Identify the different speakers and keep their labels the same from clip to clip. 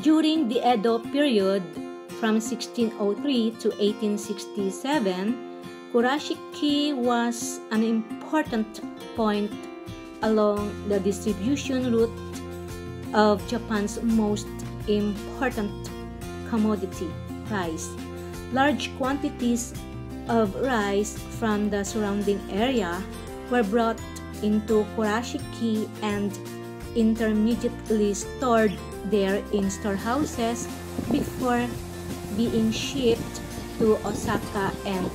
Speaker 1: During the Edo period, from 1603 to 1867, Kurashiki was an important point along the distribution route of Japan's most important commodity, rice. Large quantities of rice from the surrounding area were brought into Kurashiki and intermediately stored there in storehouses before being shipped to Osaka and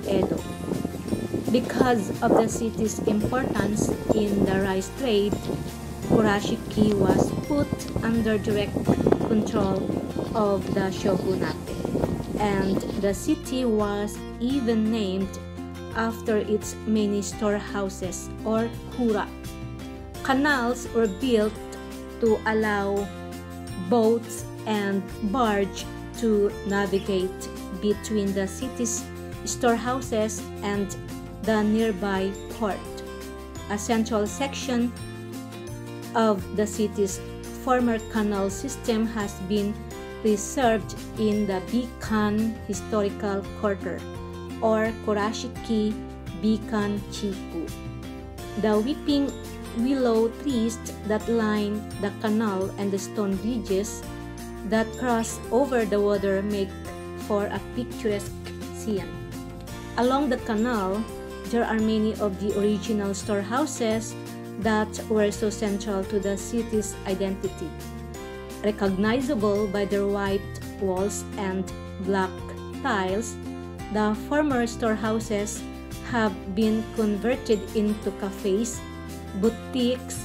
Speaker 1: Edo. Because of the city's importance in the rice trade, Kurashiki was put under direct control of the shogunate, and the city was even named after its many storehouses, or kura. Canals were built to allow boats and barge to navigate between the city's storehouses and the nearby port. A central section of the city's former canal system has been preserved in the Bikan Historical Quarter, or Kurashiki Bikan Chiku. The weeping willow trees that line the canal and the stone bridges that cross over the water make for a picturesque scene. Along the canal, there are many of the original storehouses that were so central to the city's identity. Recognizable by their white walls and black tiles, the former storehouses have been converted into cafes, boutiques,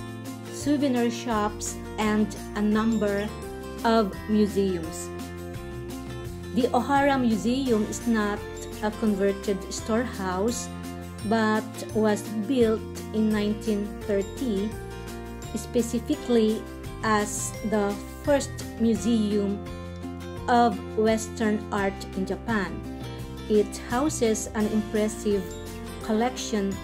Speaker 1: souvenir shops, and a number of museums. The Ohara Museum is not a converted storehouse, but was built in 1930 specifically as the first museum of Western art in Japan. It houses an impressive collection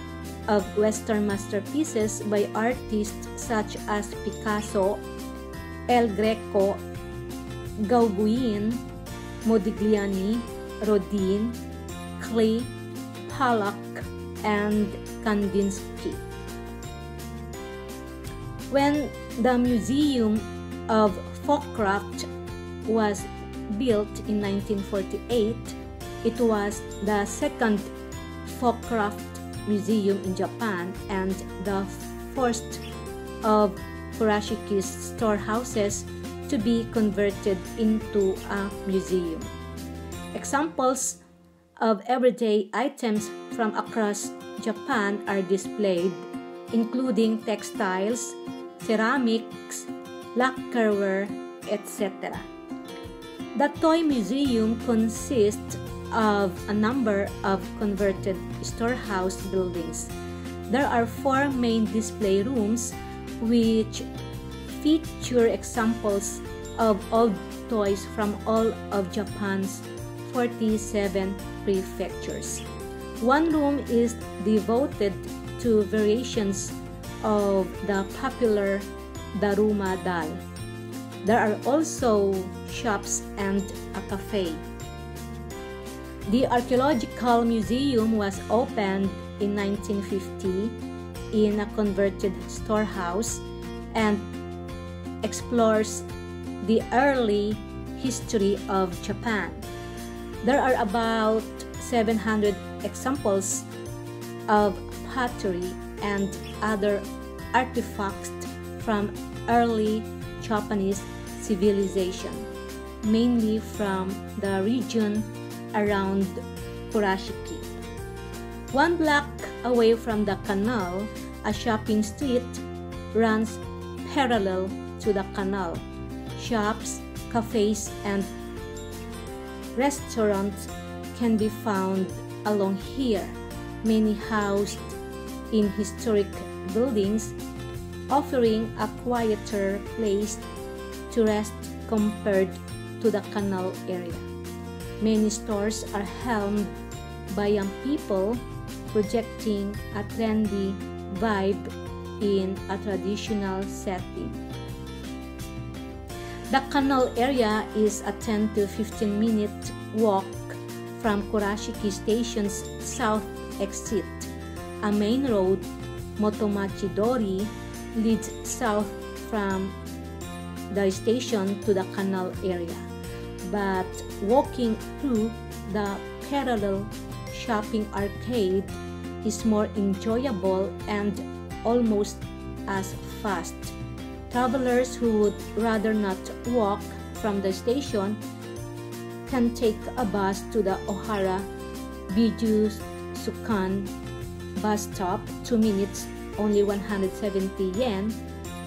Speaker 1: of Western masterpieces by artists such as Picasso, El Greco, Gauguin, Modigliani, Rodin, Klee, Pollock, and Kandinsky. When the Museum of Folkcraft was built in 1948, it was the second folkcraft museum in Japan and the first of Kurashiki's storehouses to be converted into a museum. Examples of everyday items from across Japan are displayed, including textiles, ceramics, lacquerware, etc. The Toy Museum consists of a number of converted storehouse buildings. There are 4 main display rooms which feature examples of old toys from all of Japan's 47 prefectures. One room is devoted to variations of the popular Daruma doll. There are also shops and a cafe. The Archaeological Museum was opened in 1950 in a converted storehouse and explores the early history of Japan. There are about 700 examples of pottery and other artifacts from early Japanese civilization, mainly from the region around Kurashiki. 1 block away from the canal, a shopping street runs parallel to the canal. Shops, cafes, and restaurants can be found along here, many housed in historic buildings, offering a quieter place to rest compared to the canal area. Many stores are helmed by young people, projecting a trendy vibe in a traditional setting. The canal area is a 10 to 15 minute walk from Kurashiki Station's south exit. A main road, Motomachi-dori, leads south from the station to the canal area, but walking through the parallel shopping arcade is more enjoyable and almost as fast. Travelers who would rather not walk from the station can take a bus to the Ohara Bijusukan bus stop, 2 minutes, only 170 yen,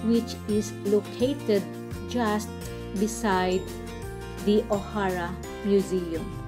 Speaker 1: which is located just beside the Ohara Museum.